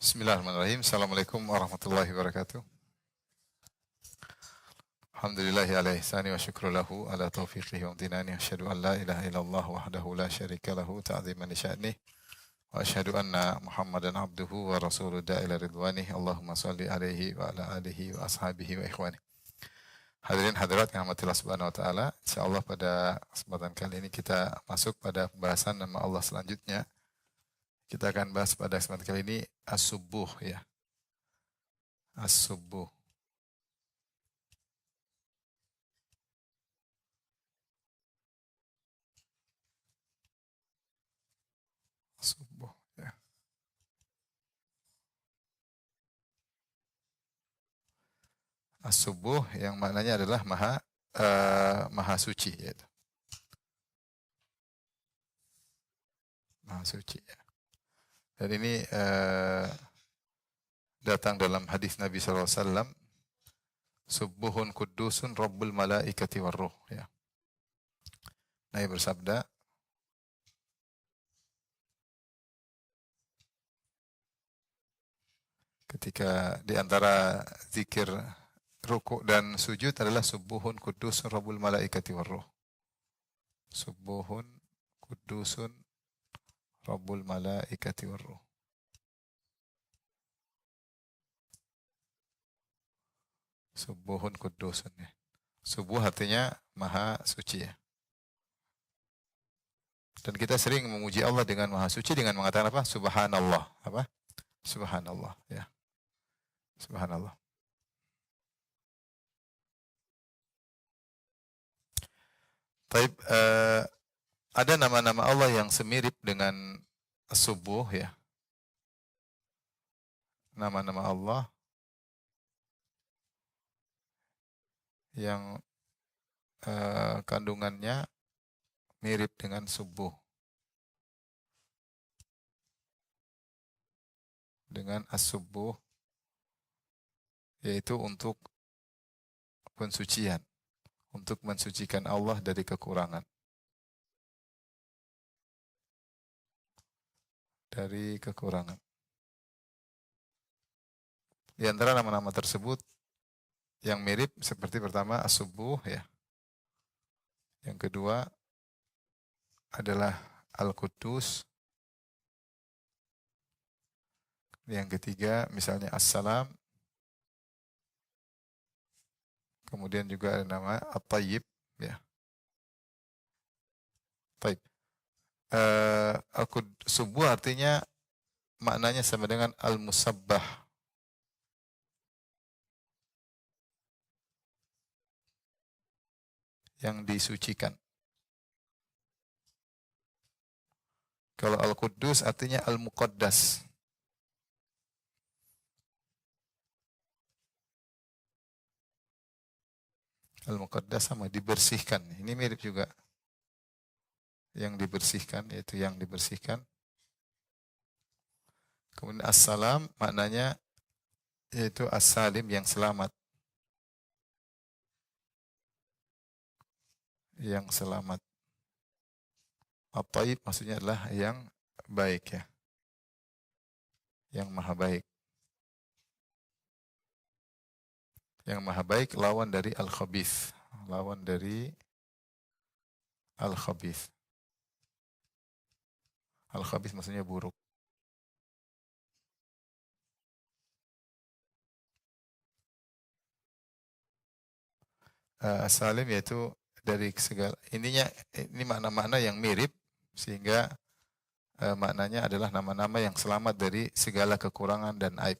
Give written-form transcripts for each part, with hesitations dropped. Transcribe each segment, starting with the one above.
Bismillahirrahmanirrahim. Assalamualaikum warahmatullahi wabarakatuh. Alhamdulillahi ala ihsani wa syukru lahu ala taufiqihi wa amtinani. Asyhadu an la ilaha illallah wahdahu la syarika lahu ta'ziman li sya'nih. Wa asyhadu anna Muhammadan abduhu wa rasuluhu da'ila ridwanih. Allahumma salli alaihi wa ala alihi wa ashabihi wa ikhwanih. Hadirin hadirat yang rahmatillah subhanahu wa ta'ala. InsyaAllah pada kesempatan kali ini kita masuk pada pembahasan nama Allah selanjutnya. Kita akan bahas pada kesempatan kali ini as-subuh ya. As-subuh. Subuh ya. As-subuh yang maknanya adalah maha suci yaitu. Maha suci ya. Dan ini datang dalam hadis Nabi SAW, Subuhun kudusun rabbul malaikati warruh ya. Nabi bersabda, ketika di antara zikir rukuk dan sujud adalah subuhun kudusun rabbul malaikati warruh. Subuhun kudusun rabbul malaikati warruh. Subuhun kudusun ya. Subuh artinya maha suci ya. Dan kita sering memuji Allah dengan maha suci dengan mengatakan apa? Subhanallah. Apa? Subhanallah ya. Subhanallah. Taib, ada nama-nama Allah yang semirip dengan subuh ya. Nama-nama Allah yang kandungannya mirip dengan subuh. Dengan as-subuh, yaitu untuk pensucian. Untuk mensucikan Allah dari kekurangan. Dari kekurangan. Di antara nama-nama tersebut yang mirip seperti pertama as-subuh ya. Yang kedua adalah al-Quddus. Yang ketiga misalnya as-salam. Kemudian juga ada nama at-tayyib ya. Taib. Subuh artinya maknanya sama dengan al-musabbah. Yang disucikan. Kalau al-Quddus artinya al-muqaddas. Al-muqaddas sama dibersihkan. Ini mirip juga. Yang dibersihkan, yaitu yang dibersihkan. Kemudian as-salam maknanya yaitu as-salim yang selamat. Yang selamat. At-tayyib maksudnya adalah yang baik ya. Yang maha baik. Yang maha baik lawan dari al-khabith. Lawan dari al-khabith. Al-khabith maksudnya buruk. As-salim yaitu dari segala, ini makna-makna yang mirip sehingga maknanya adalah nama-nama yang selamat dari segala kekurangan dan aib.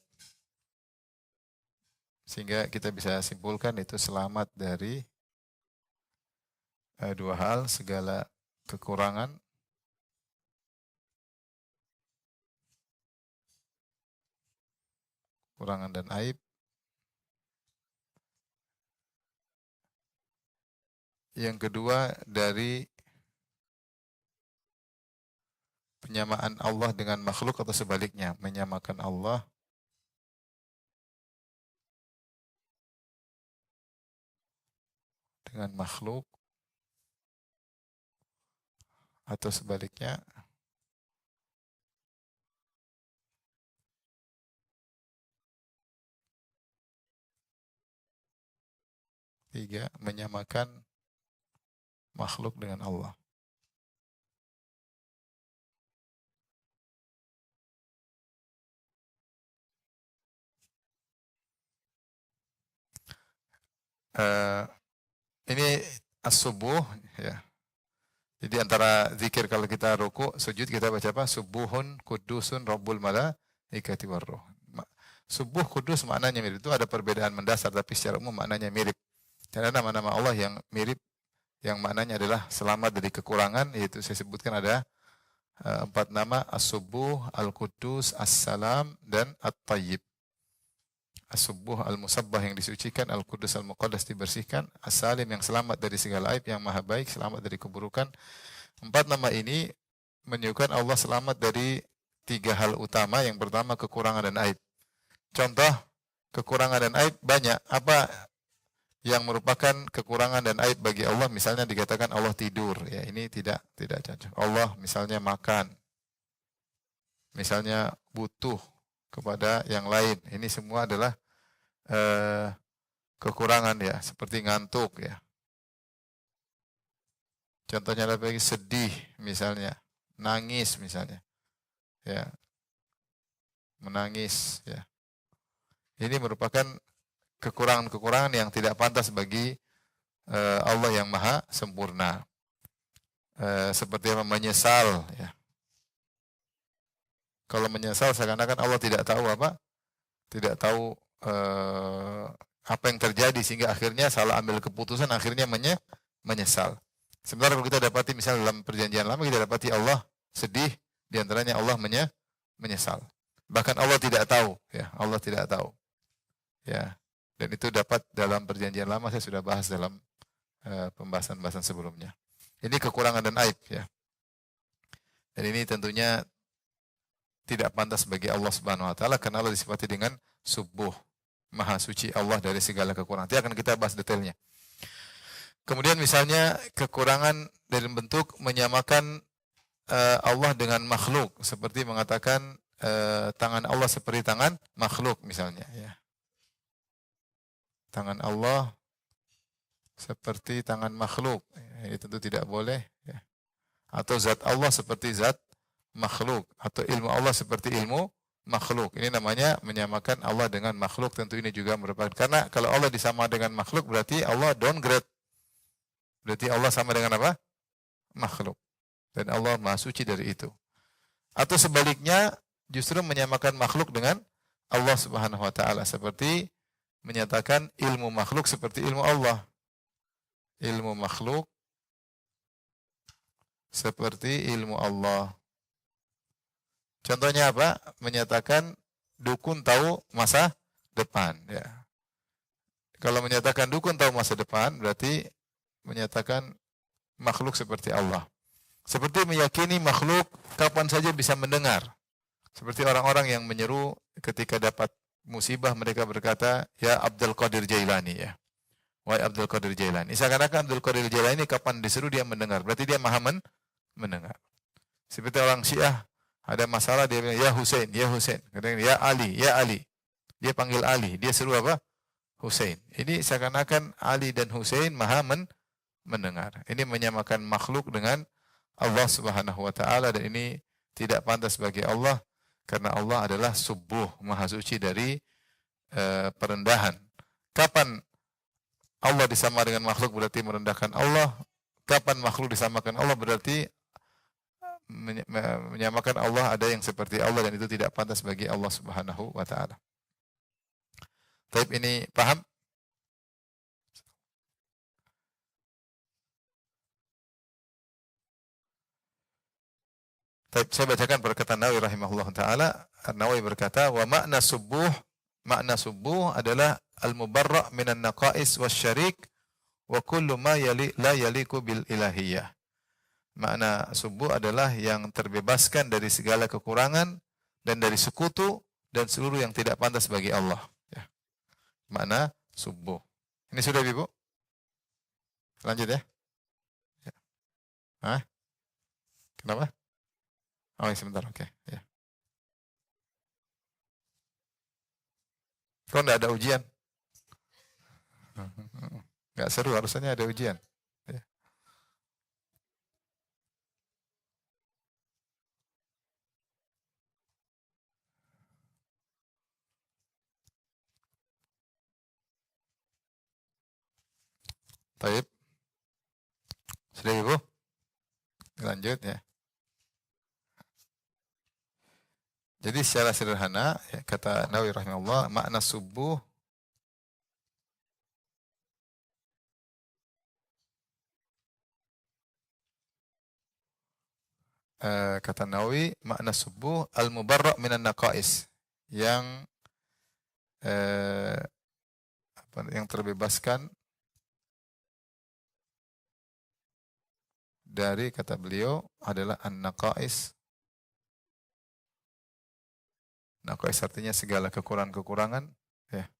Sehingga kita bisa simpulkan itu selamat dari dua hal, segala kekurangan dan aib. Yang kedua dari penyamaan Allah dengan makhluk atau sebaliknya, menyamakan Allah dengan makhluk atau sebaliknya Tiga, menyamakan makhluk dengan Allah. Uh, ini as-subuh, ya. Jadi antara zikir kalau kita ruku, sujud kita baca apa? Subuhun kudusun rabbul malaikati warruh. Subuh kudus maknanya mirip. Itu ada perbedaan mendasar tapi secara umum maknanya mirip. Dan ada nama-nama Allah yang mirip, yang maknanya adalah selamat dari kekurangan, yaitu saya sebutkan ada 4 nama: As-Subuh, Al-Qudus, As-Salam, dan At-Tayyib. As-Subuh Al-Musabbah yang disucikan, Al-Qudus Al-Muqaddas dibersihkan, As-Salim yang selamat dari segala aib, yang maha baik, selamat dari keburukan. 4 nama ini menunjukkan Allah selamat dari 3 hal utama. Yang pertama, kekurangan dan aib. Contoh kekurangan dan aib banyak. Apa yang merupakan kekurangan dan aib bagi Allah? Misalnya dikatakan Allah tidur, ya ini tidak cocok. Allah misalnya makan, misalnya butuh kepada yang lain. Ini semua adalah kekurangan, ya, seperti ngantuk, ya. Contohnya lagi sedih misalnya, nangis misalnya, ya, menangis, ya. Ini merupakan kekurangan-kekurangan yang tidak pantas bagi Allah yang maha sempurna. Seperti apa? Menyesal, ya. Kalau menyesal seakan-akan Allah tidak tahu apa? Tidak tahu apa yang terjadi sehingga akhirnya salah ambil keputusan, akhirnya menyesal. Sebenarnya kalau kita dapati misalnya dalam perjanjian lama, kita dapati Allah sedih, diantaranya Allah menyesal. Bahkan Allah tidak tahu, ya, Allah tidak tahu. Ya, dan itu dapat dalam perjanjian lama, saya sudah bahas dalam pembahasan-pembahasan sebelumnya. Ini kekurangan dan aib, ya. Dan ini tentunya tidak pantas bagi Allah Subhanahu wa taala karena Allah disifati dengan subuh, maha suci Allah dari segala kekurangan. Nanti akan kita bahas detailnya. Kemudian misalnya kekurangan dalam bentuk menyamakan Allah dengan makhluk, seperti mengatakan tangan Allah seperti tangan makhluk misalnya, ya. Tangan Allah seperti tangan makhluk, ini tentu tidak boleh, ya. Atau zat Allah seperti zat makhluk, atau ilmu Allah seperti ilmu makhluk. Ini namanya menyamakan Allah dengan makhluk. Tentu ini juga merupakan, karena kalau Allah disama dengan makhluk berarti Allah downgrade. Berarti Allah sama dengan apa? Makhluk. Dan Allah maha suci dari itu. Atau sebaliknya, justru menyamakan makhluk dengan Allah Subhanahu wa taala, seperti menyatakan ilmu makhluk seperti ilmu Allah. Ilmu makhluk seperti ilmu Allah. Contohnya apa? Menyatakan dukun tahu masa depan, ya. Kalau menyatakan dukun tahu masa depan, berarti menyatakan makhluk seperti Allah. Seperti meyakini makhluk kapan saja bisa mendengar. Seperti orang-orang yang menyeru ketika dapat musibah, mereka berkata, ya Abdul Qadir Jailani, ya. Wahai Abdul Qadir Jailani. Seakan-akan Abdul Qadir Jailani kapan diseru dia mendengar. Berarti dia maha mendengar. Seperti orang Syiah, ada masalah dia bilang, ya Husain, ya Husain. Kadang ya Ali, ya Ali. Dia panggil Ali, dia seru apa? Husain. Ini seakan-akan Ali dan Husain maha mendengar. Ini menyamakan makhluk dengan Allah Subhanahu wa taala, dan ini tidak pantas bagi Allah karena Allah adalah subuh, maha suci dari perendahan. Kapan Allah disama dengan makhluk berarti merendahkan Allah. Kapan makhluk disamakan Allah berarti menyamakan Allah ada yang seperti Allah, dan itu tidak pantas bagi Allah Subhanahu wa taala. Baik, ini paham? Baik, saya bacakan perkataan Nawawi rahimahullah taala. Nawawi berkata, wa makna subuh adalah al-mubarra' minan naqais wasyarik wa kullu ma la yaliku bil ilahiyah. Makna subuh adalah yang terbebaskan dari segala kekurangan dan dari sekutu dan seluruh yang tidak pantas bagi Allah, ya. Makna subuh. Ini sudah, Ibu? Lanjut, ya. Ya. Hah? Kenapa? Oh, sebentar, oke. Ya. Kok enggak ada ujian? Nggak seru, harusnya ada ujian. Ya. Taib, sudah Ibu? Lanjut ya. Jadi secara sederhana, ya, kata Nawawi rahimahullah, makna subuh kata Nawawi, makna subuh al-mubarra' minan naqais, yang eh, yang terbebaskan dari, kata beliau, adalah an-naqais. Naqais artinya segala kekurangan-kekurangan, ya.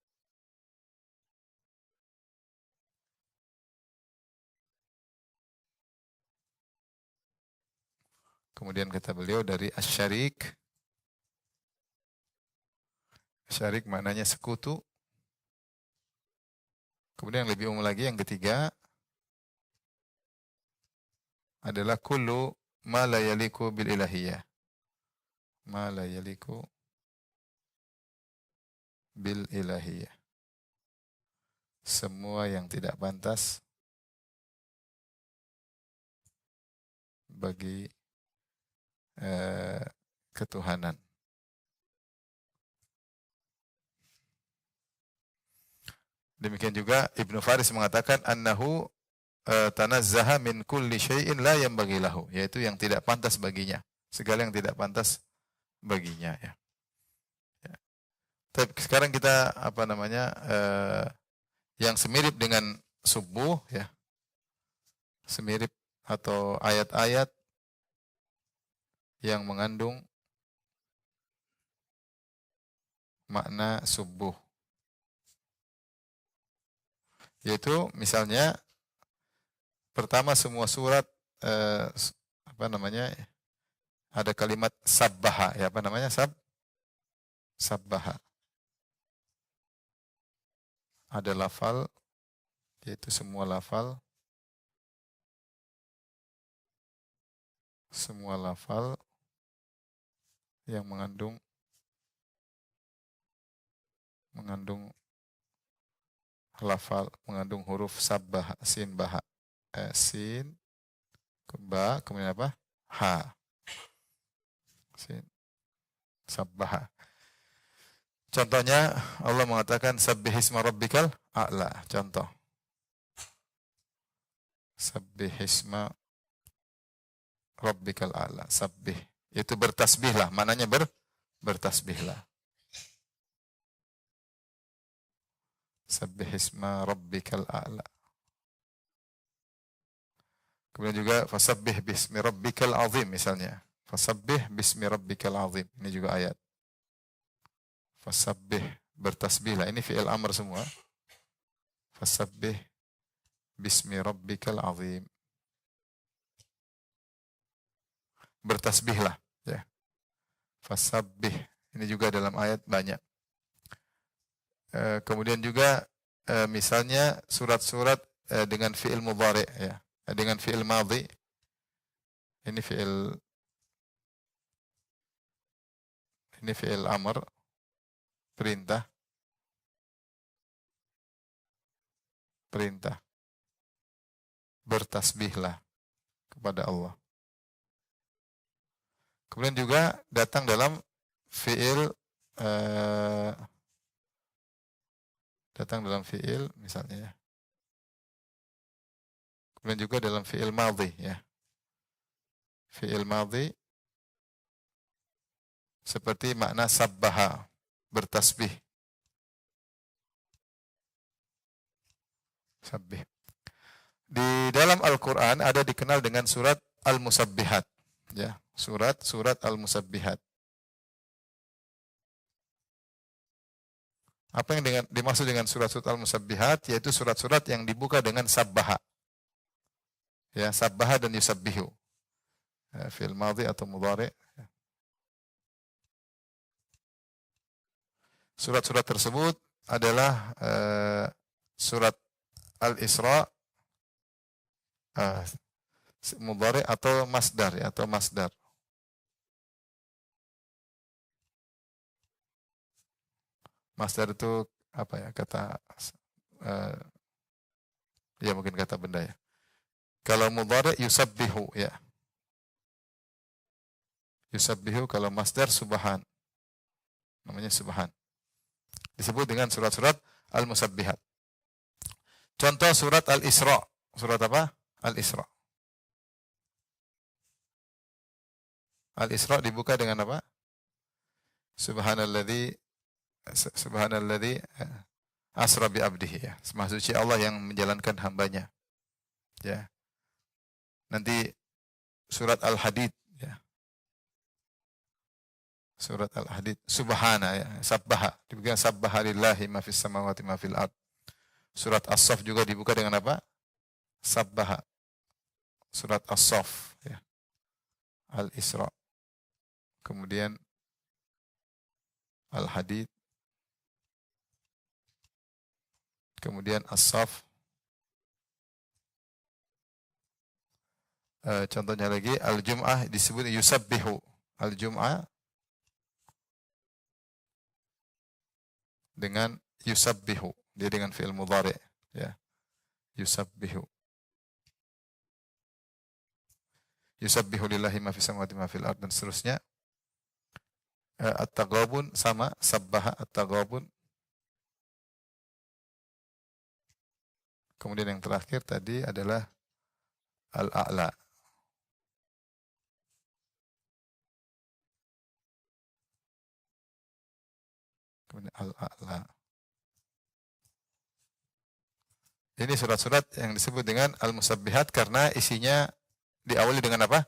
Kemudian kata beliau dari asyarik. Syarik maknanya sekutu. Kemudian yang lebih umum lagi, yang ketiga adalah kullu ma la yaliku bil ilahiyah. Ma la yaliku bil ilahiyah. Semua yang tidak pantas bagi ketuhanan. Demikian juga Ibnu Faris mengatakan annahu tanazzaha min kulli syai'in la yanbaghi lahu, yaitu yang tidak pantas baginya, segala yang tidak pantas baginya, ya. Ya. Tapi sekarang kita yang semirip dengan subuh, ya. Semirip atau ayat-ayat yang mengandung makna subuh. Yaitu misalnya pertama semua surat ada kalimat sabbaha, ya, sabbaha. Ada lafal, yaitu semua lafal yang mengandung huruf sabbah, sin, baha, sin, ba, kemudian apa? Ha. Sin, sabbaha. Contohnya Allah mengatakan sabbihisma rabbikal a'la. Contoh. Sabbihisma rabbikal a'la. Sabbih. Itu bertasbihlah. Maknanya bertasbihlah. Sabbihisma rabbikal a'la. Kemudian juga fasabbih bismi rabbikal azim misalnya. Fasabbih bismi rabbikal azim. Ini juga ayat. Fasabbih, bertasbihlah. Ini fi'il amr semua. Fasabbih bismi rabbikal azim. Bertasbihlah, ya. Fasabbih. Ini juga dalam ayat banyak. Kemudian juga misalnya surat-surat dengan fi'il mudhari', ya. Dengan fi'il madhi. Ini fi'il amr, perintah. Bertasbihlah kepada Allah. Kemudian juga datang dalam fi'il misalnya, ya. Kemudian juga dalam fi'il madhi, ya. Fi'il madhi seperti makna sabbaha, bertasbih. Sabbih. Di dalam Al-Quran ada dikenal dengan surat Al-Musabbihat, ya. Surat Al-Musabbihat. Apa yang dimaksud dengan surat-surat Al-Musabbihat? Yaitu surat-surat yang dibuka dengan sabbaha. Ya, sabbaha dan yusabbihu. Ya, fi'il madhi atau mudhari'. Surat-surat tersebut adalah surat Al-Isra uh, mudhari atau masdar ya, atau masdar. Masdar itu apa ya, kata uh, ya mungkin kata benda ya. Kalau mudhari yusabbihu ya. Yusabbihu, kalau masdar subhan. Namanya subhan. Disebut dengan surat-surat al-musabbihat. Contoh surat Al-Isra. Surat apa? Al-Isra. Al-Isra dibuka dengan apa? Subhanalladzi asra bi abdihi ya. Maha suci Allah yang menjalankan hambanya. Ya. Nanti surat Al-Hadid ya. Surat Al-Hadid subhana ya, sabbaha. Dibuka sabbaha lillahi ma fis samawati ma fil ard. Surat As-Saff juga dibuka dengan apa? Sabbaha. Surat As-Saff ya. Al-Isra. Kemudian Al-Hadid. Kemudian As-Saff. Contohnya lagi Al-Jum'ah disebut yusabbihu. Al-Jum'ah dengan yusabbihu. Dia dengan fi'il mudhari ya. Yusabbihu. Yusabbihu lillahi ma fis samawati ma fil ard dan seterusnya. At-Taghabun sama sabbaha at-Taghabun. Kemudian yang terakhir tadi adalah Al-A'la. Kemudian Al-A'la. Ini surat-surat yang disebut dengan Al-Musabbihat karena isinya diawali dengan apa?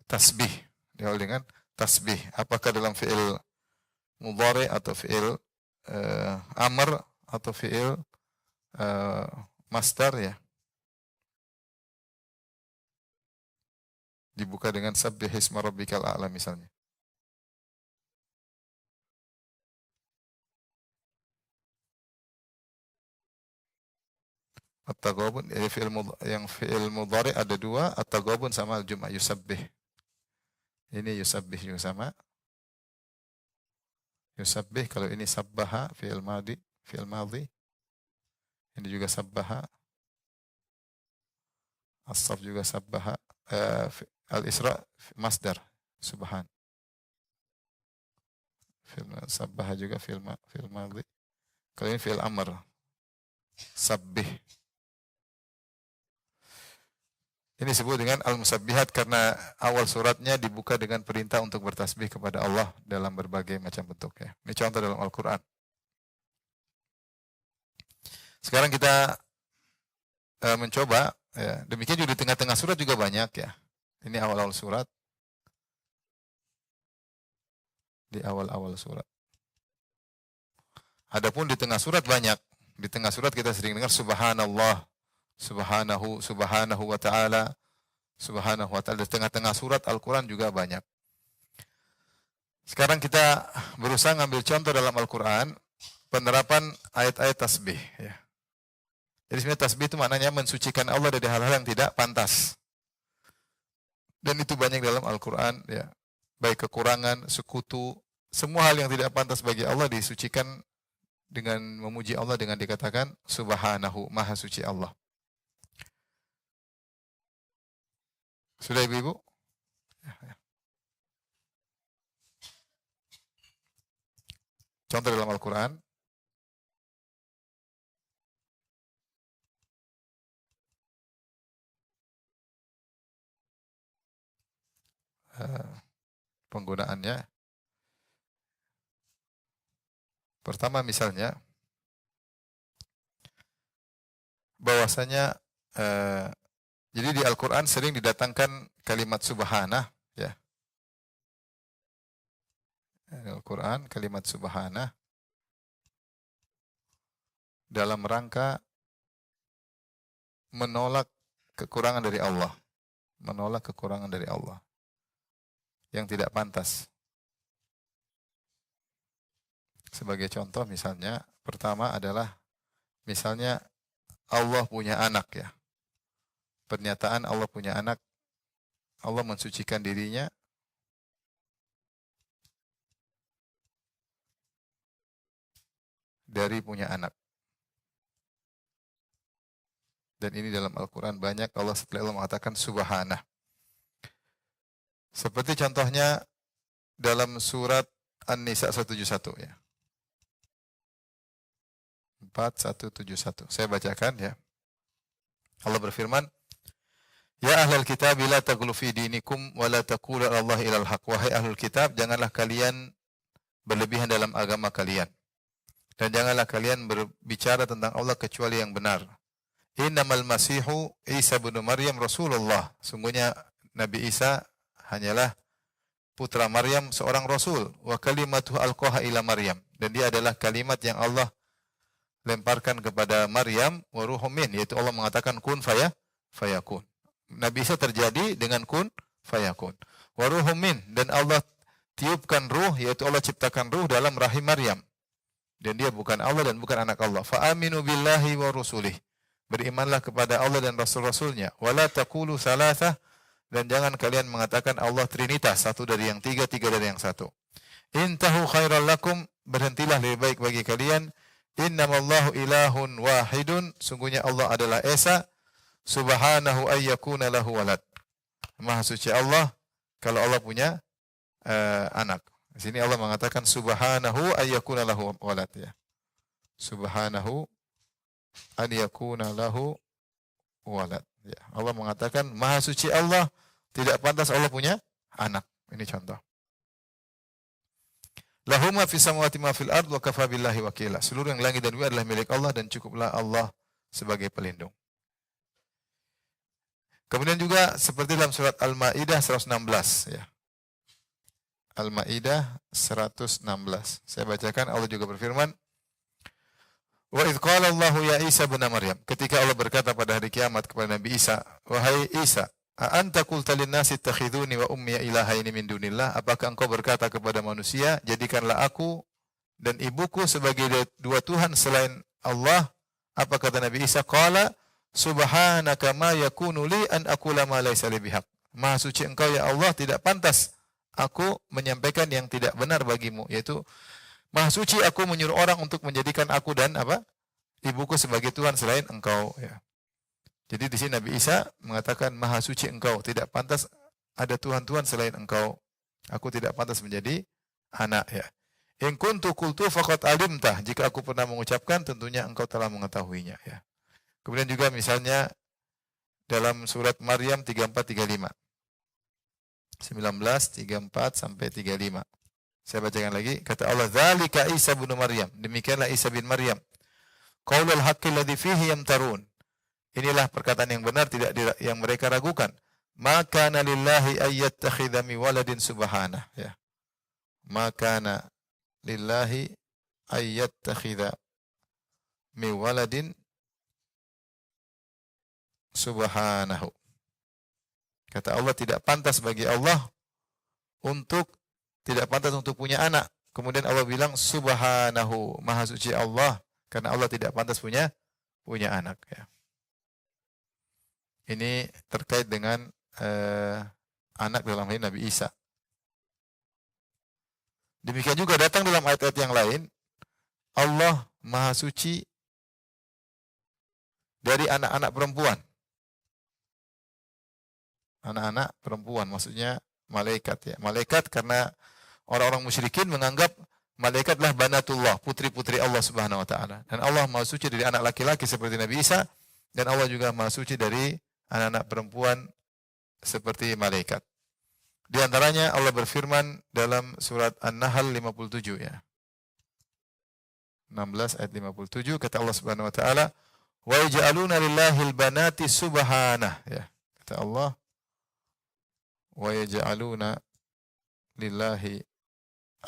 Tasbih. Diawali dengan tasbih. Apakah dalam fi'il mudhari atau fi'il amr atau fi'il masdar ya. Dibuka dengan sabbihisma rabbikal a'la misalnya. At-Taghabun yang fi'il mudhari ada dua, At-Taghabun sama Al-Jum'ah yusabbih. Ini yusabbih juga sama. Yusabbih kalau ini sabbaha fi'il madhi, fi'il madhi. Ini juga sabbaha. As-Saff juga sabbaha. Al-Isra masdar subhan. Sabbaha juga fi'il madhi. Kalau ini fi'il amr sabbih. Ini disebut dengan Al-Musabbihat karena awal suratnya dibuka dengan perintah untuk bertasbih kepada Allah dalam berbagai macam bentuk ya. Ini contoh dalam Al-Quran. Sekarang kita mencoba ya. Demikian juga di tengah-tengah surat juga banyak ya. Ini awal-awal surat. Di awal-awal surat. Adapun di tengah surat banyak. Di tengah surat kita sering dengar subhanallah, subhanahu wa ta'ala, subhanahu wa ta'ala. Di tengah-tengah surat Al-Quran juga banyak. Sekarang kita berusaha ngambil contoh dalam Al-Quran, penerapan ayat-ayat tasbih. Ya. Jadi sebenarnya tasbih itu maknanya mensucikan Allah dari hal-hal yang tidak pantas. Dan itu banyak dalam Al-Quran. Ya. Baik kekurangan, sekutu, semua hal yang tidak pantas bagi Allah disucikan dengan memuji Allah dengan dikatakan subhanahu, maha suci Allah. Sudah ibu-ibu? Contoh dalam Al-Quran. Penggunaannya. Pertama misalnya, bahwasanya jadi di Al-Quran sering didatangkan kalimat subhanah ya. Al-Quran kalimat subhanah dalam rangka menolak kekurangan dari Allah. Menolak kekurangan dari Allah yang tidak pantas. Sebagai contoh misalnya, pertama adalah misalnya Allah punya anak ya. Pernyataan Allah punya anak, Allah mensucikan dirinya dari punya anak. Dan ini dalam Al-Quran banyak Allah setelah Allah mengatakan subhanah. Seperti contohnya dalam surat An-Nisa 171 ya. 4171. Saya bacakan ya. Allah berfirman, Ya ahlal kitab la taghlu fi dinikum wa la taqulu 'ala Allahi illal haq. Wahai ahlul kitab, janganlah kalian berlebihan dalam agama kalian. Dan janganlah kalian berbicara tentang Allah kecuali yang benar. Innamal masihu Isa bin Maryam Rasulullah. Sungguhnya Nabi Isa hanyalah putra Maryam, seorang rasul. Wa kalimatuhu alqaha ila Maryam. Dan dia adalah kalimat yang Allah lemparkan kepada Maryam, wa ruhum min, yaitu Allah mengatakan kun fayakun. Nabi Isa terjadi dengan kun fayakun. Wa ruhum min, dan Allah tiupkan ruh, yaitu Allah ciptakan ruh dalam rahim Maryam. Dan dia bukan Allah dan bukan anak Allah. Fa aminu billahi wa rusulih. Berimanlah kepada Allah dan rasul-rasulnya. Wa la taqulu salasah, dan jangan kalian mengatakan Allah trinitas, satu dari yang tiga, tiga dari yang satu. Intahu khairal lakum, berhentilah lebih baik bagi kalian. Innamallahu ilahun wahidun, sungguhnya Allah adalah Esa, subhanahu ayyakuna lahu walad. Maha suci Allah kalau Allah punya anak. Di sini Allah mengatakan subhanahu ayyakuna lahu walad ya. Subhanahu an yakuna lahu walad ya. Allah mengatakan maha suci Allah, tidak pantas Allah punya anak. Ini contoh. Lahu ma fis samawati ma fil ard wa kafa billahi wakila. Seluruh yang langit dan bumi adalah milik Allah dan cukuplah Allah sebagai pelindung. Kemudian juga seperti dalam surat Al-Maidah 116 ya. Al-Maidah 116. Saya bacakan, Allah juga berfirman, Wa idh qala Allahu ya Isa bin Maryam. Ketika Allah berkata pada hari kiamat kepada Nabi Isa, wahai Isa, a anta qulta lin-nasi ittakhiduni wa ummi ilahaini min dunillah? Apakah engkau berkata kepada manusia, jadikanlah aku dan ibuku sebagai dua Tuhan selain Allah? Apa kata Nabi Isa? Qala subhanaka ma yakunu li an aqula ma laysa li bihaq. Maha suci engkau ya Allah, tidak pantas aku menyampaikan yang tidak benar bagimu, yaitu maha suci aku menyuruh orang untuk menjadikan aku dan ibuku sebagai Tuhan selain engkau ya. Jadi di sini Nabi Isa mengatakan maha suci engkau, tidak pantas ada Tuhan-Tuhan selain engkau. Aku tidak pantas menjadi anak ya. In kuntu qultu faqad alimtah. Jika aku pernah mengucapkan, tentunya engkau telah mengetahuinya ya. Kemudian juga misalnya dalam surat Maryam 34-35. 19:34 sampai 35. Saya bacakan lagi. Kata Allah, "Dzalika Isa bin Maryam." Demikianlah Isa bin Maryam. Qaulul haqqi alladzi fihi yamtarun. Inilah perkataan yang benar yang mereka ragukan. Maka lillahi ayyattakhidha min waladin subhanah ya. Maka lillahi ayyattakhidha min waladin subhanahu. Kata Allah, tidak pantas bagi Allah tidak pantas untuk punya anak. Kemudian Allah bilang subhanahu, maha suci Allah, karena Allah tidak pantas punya anak ya. Ini terkait dengan anak dalam hal Nabi Isa. Demikian juga datang dalam ayat-ayat yang lain, Allah maha suci dari anak-anak perempuan. Anak-anak perempuan maksudnya malaikat ya. Malaikat karena orang-orang musyrikin menganggap malaikatlah banatullah, putri-putri Allah Subhanahu wa taala. Dan Allah maha suci dari anak laki-laki seperti Nabi Isa, dan Allah juga maha suci dari anak-anak perempuan seperti malaikat. Di antaranya Allah berfirman dalam surat An-Nahl 57 ya. 16 ayat 57 kata Allah Subhanahu wa taala, "Wa yaj'aluna lillahil banati subhanah." Ya. Kata Allah, "Wa yaj'aluna lillahi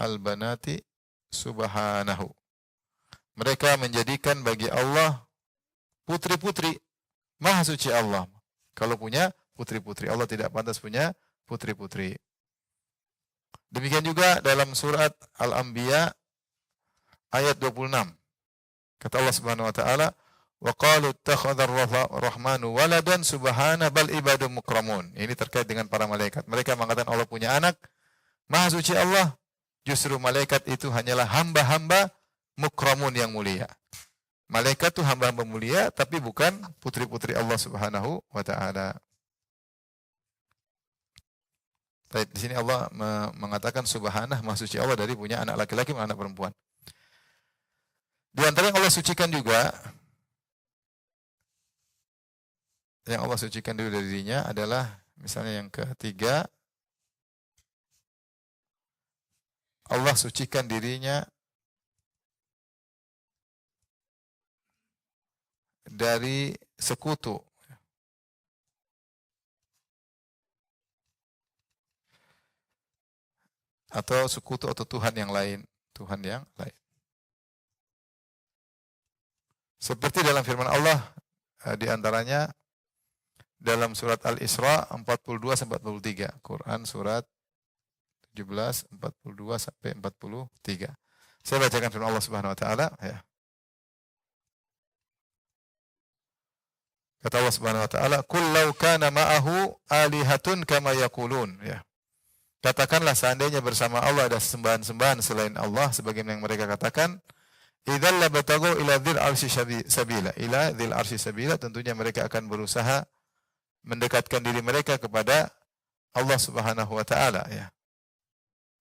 al-banati subhanahu." Mereka menjadikan bagi Allah putri-putri. Maha suci Allah. Kalau punya putri-putri, Allah tidak pantas punya putri-putri. Demikian juga dalam surat Al-Anbiya ayat 26. Kata Allah Subhanahu wa taala, Wa qalu ittakhadhar rahmanu waladan subhana bal ibadun mukramun. Ini terkait dengan para malaikat. Mereka mengatakan Allah punya anak. Maha suci Allah. Justru malaikat itu hanyalah hamba-hamba mukramun yang mulia. Malaikat itu hamba-hamba mulia tapi bukan putri-putri Allah Subhanahu wa taala. Di sini Allah mengatakan subhanah, maha suci Allah dari punya anak laki-laki dan anak perempuan. Di antara yang Allah sucikan juga, yang Allah sucikan dulu dari dirinya adalah misalnya yang ketiga, Allah sucikan dirinya dari sekutu. Atau sekutu atau Tuhan yang lain. Tuhan yang lain. Seperti dalam firman Allah, di antaranya dalam surat Al-Isra 42-43. Quran surat 17, 42-43. Saya bacakan firman Allah Subhanahu wa taala, ya. Kata Allah Subhanahu wa taala, "Qul law kana ma'ahu alihatun kama yaqulun." Ya. Katakanlah seandainya bersama Allah ada sembahan-sembahan selain Allah sebagaimana yang mereka katakan, idzal labatagu ila dzil arsy sabila. Ila dzil arsy sabila, tentunya mereka akan berusaha mendekatkan diri mereka kepada Allah Subhanahu wa taala, ya.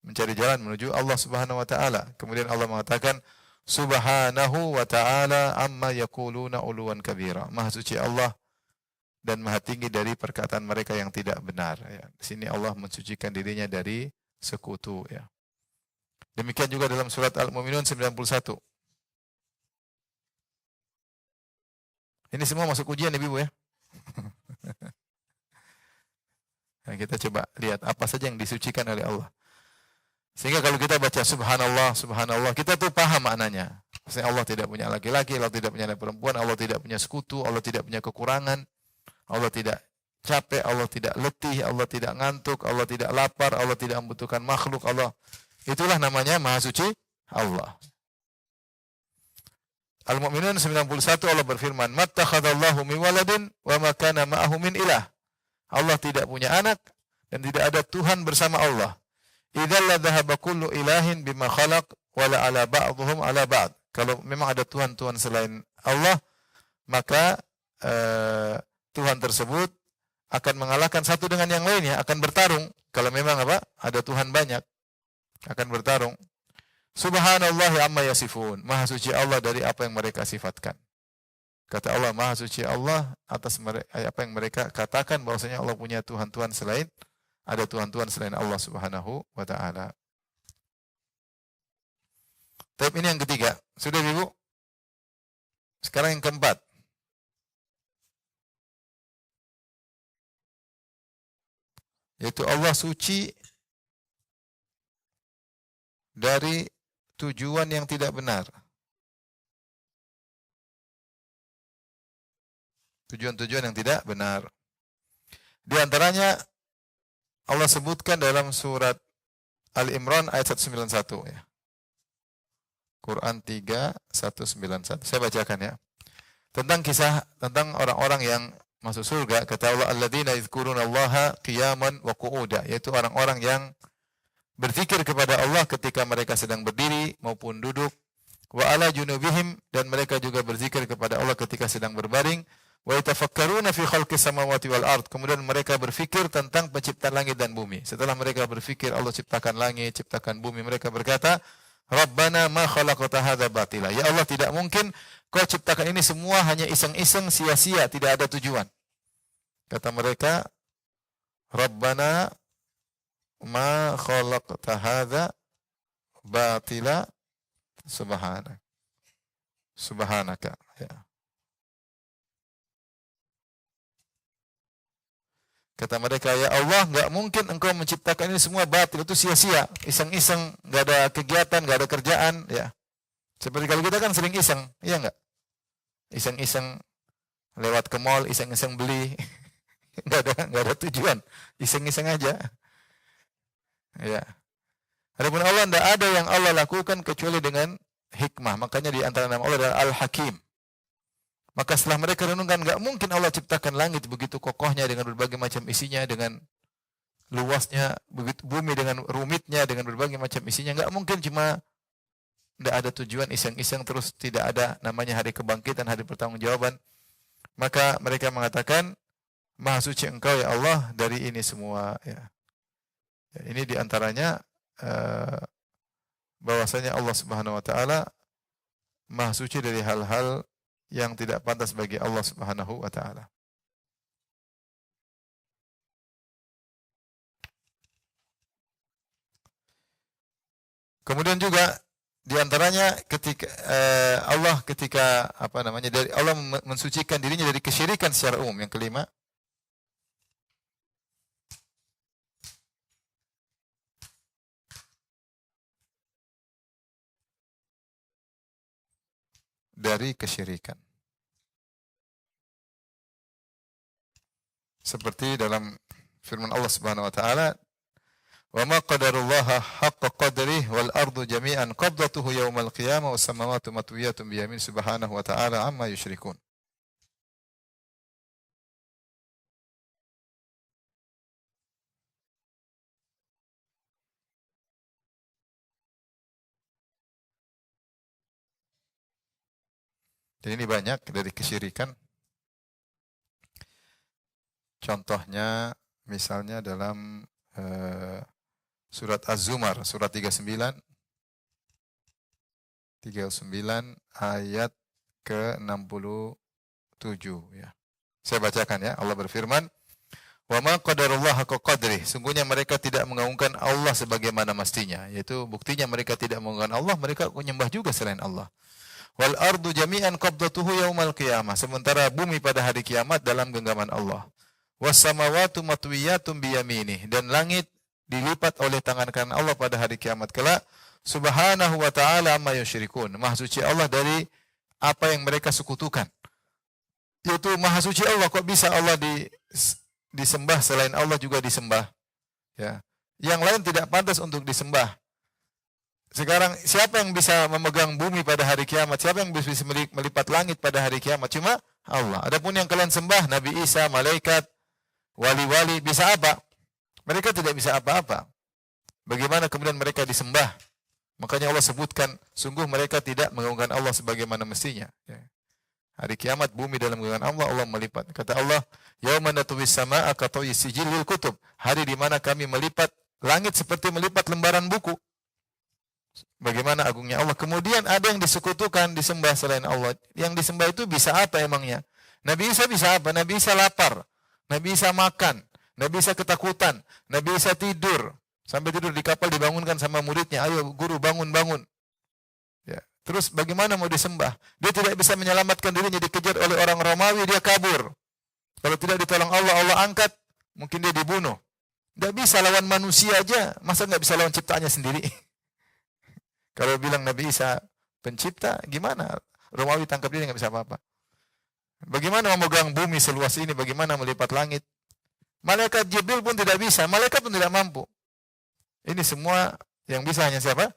Mencari jalan menuju Allah Subhanahu wa taala. Kemudian Allah mengatakan Subhanahu wa ta'ala amma yaquluna uluwan kabira. Maha suci Allah dan maha tinggi dari perkataan mereka yang tidak benar. Ya. Di sini Allah mensucikan dirinya dari sekutu. Ya. Demikian juga dalam surat Al-Mu'minun 91. Ini semua masuk ujian Ibu ya. Nah, kita coba lihat apa saja yang disucikan oleh Allah. Sehingga kalau kita baca subhanallah, subhanallah, kita tuh paham maknanya. Maksudnya Allah tidak punya laki-laki, Allah tidak punya anak perempuan, Allah tidak punya sekutu, Allah tidak punya kekurangan, Allah tidak capek, Allah tidak letih, Allah tidak ngantuk, Allah tidak lapar, Allah tidak membutuhkan makhluk, Allah. Itulah namanya Maha Suci Allah. Al-Mu'minun 91 Allah berfirman, "Mattakhadallahu min waladin wa ma kana ma'ahu min ilah." Allah tidak punya anak dan tidak ada Tuhan bersama Allah. Idzal la dhahaba kullu ilahin bima khalaq wa la ala ba'dhum ala ba'd. Kalau memang ada Tuhan-Tuhan selain Allah, maka Tuhan tersebut akan mengalahkan satu dengan yang lainnya, akan bertarung. Kalau memang ada Tuhan banyak, akan bertarung. Subhanallahi amma yasifun. Maha suci Allah dari apa yang mereka sifatkan. Kata Allah, Maha suci Allah atas apa yang mereka katakan bahwasanya Allah punya Tuhan-Tuhan selain, ada Tuhan-Tuhan selain Allah Subhanahu wa ta'ala. Tapi ini yang ketiga. Sudah Ibu? Sekarang yang keempat. Yaitu Allah suci dari tujuan yang tidak benar. Tujuan-tujuan yang tidak benar. Di antaranya Allah sebutkan dalam surat Al-Imran ayat 191 ya. Quran 3 191. Saya bacakan ya. Tentang orang-orang yang masuk surga, kata Allah, alladzina yadhkurunallaha qiyaman wa qu'uda, yaitu orang-orang yang berzikir kepada Allah ketika mereka sedang berdiri maupun duduk, wa ala junubihim, dan mereka juga berzikir kepada Allah ketika sedang berbaring, wa yatafakkaruna fi khalqis samawati wal ard, kemudian mereka berfikir tentang penciptaan langit dan bumi. Setelah mereka berfikir Allah ciptakan langit, ciptakan bumi, mereka berkata, Rabbana ma khalaqta hadza batila. Ya Allah, tidak mungkin Kau ciptakan ini semua hanya iseng-iseng, sia-sia, tidak ada tujuan. Kata mereka, Rabbana ma khalaqta hadza batila subhanaka. Ya. Kata mereka, ya Allah, enggak mungkin Engkau menciptakan ini semua batil, itu sia-sia, iseng-iseng, enggak ada kegiatan, enggak ada kerjaan, ya. Seperti kalau kita kan sering iseng, iya enggak? Iseng-iseng lewat ke mall, iseng-iseng beli, enggak ada tujuan, iseng-iseng aja. Ya. Adapun Allah, enggak ada yang Allah lakukan kecuali dengan hikmah. Makanya di antara nama Allah adalah Al-Hakim. Maka setelah mereka renungkan, enggak mungkin Allah ciptakan langit begitu kokohnya dengan berbagai macam isinya, dengan luasnya, begitu bumi dengan rumitnya, dengan berbagai macam isinya. Enggak mungkin cuma tidak ada tujuan iseng-iseng terus tidak ada namanya hari kebangkitan, hari pertanggungjawaban. Maka mereka mengatakan, Maha suci Engkau ya Allah dari ini semua. Ya. Ini diantaranya bahwasanya Allah Subhanahu Wa Taala Maha suci dari hal-hal yang tidak pantas bagi Allah Subhanahu Wa Taala. Kemudian juga diantaranya ketika Allah ketika dari Allah mensucikan dirinya dari kesyirikan secara umum. Yang kelima, dari kesyirikan. Seperti dalam firman Allah Subhanahu wa taala, "Wa ma qadarullaha haqqa qadrihi wal ardu jami'an qabdatuhu yaumal qiyamah was samawati matwiyatun bi yamin subhanahu wa ta'ala amma yusyrikun." Jadi ini banyak dari kesyirikan. Contohnya misalnya dalam surat Az-Zumar, surat 39 ayat ke-67 ya. Saya bacakan ya. Allah berfirman, "Wa ma qadarullah haqqa qadrih." Sungguhnya mereka tidak mengagungkan Allah sebagaimana mestinya, yaitu buktinya mereka tidak mengagungkan Allah, mereka menyembah juga selain Allah. Wal ardu jami'an qabdatuhu yaumal qiyamah. Sementara bumi pada hari kiamat dalam genggaman Allah. Was samawati matwiyatun biyaminih, dan langit dilipat oleh tangan kanan Allah pada hari kiamat kelak. Subhanahu wa ta'ala amma yusyrikun. Maha suci Allah dari apa yang mereka sekutukan. Yaitu maha suci Allah, kok bisa Allah disembah selain Allah juga disembah. Ya. Yang lain tidak pantas untuk disembah. Sekarang siapa yang bisa memegang bumi pada hari kiamat? Siapa yang bisa melipat langit pada hari kiamat? Cuma Allah. Adapun yang kalian sembah, Nabi Isa, malaikat, wali-wali, bisa apa? Mereka tidak bisa apa-apa. Bagaimana kemudian mereka disembah? Makanya Allah sebutkan, sungguh mereka tidak mengagungkan Allah sebagaimana mestinya. Ya. Hari kiamat bumi dalam genggaman Allah, Allah melipat. Kata Allah, "Yauma natwis samaa'a katawyi sijil lil kutub." Hari di mana kami melipat langit seperti melipat lembaran buku. Bagaimana agungnya Allah. Kemudian ada yang disekutukan, disembah selain Allah. Yang disembah itu bisa apa emangnya? Nabi Isa bisa apa? Nabi Isa lapar. Nabi Isa makan. Nabi Isa ketakutan. Nabi Isa tidur. Sampai tidur di kapal dibangunkan sama muridnya. Ayo guru bangun-bangun. Ya. Terus bagaimana mau disembah? Dia tidak bisa menyelamatkan dirinya, dikejar oleh orang Romawi, dia kabur. Kalau tidak ditolong Allah, Allah angkat. Mungkin dia dibunuh. Tidak bisa lawan manusia aja. Masa nggak bisa lawan ciptaannya sendiri? Kalau bilang Nabi Isa pencipta, gimana? Romawi tangkap dia nggak bisa apa-apa. Bagaimana memegang bumi seluas ini? Bagaimana melipat langit? Malaikat Jibril pun tidak bisa. Malaikat pun tidak mampu. Ini semua yang bisa hanya siapa?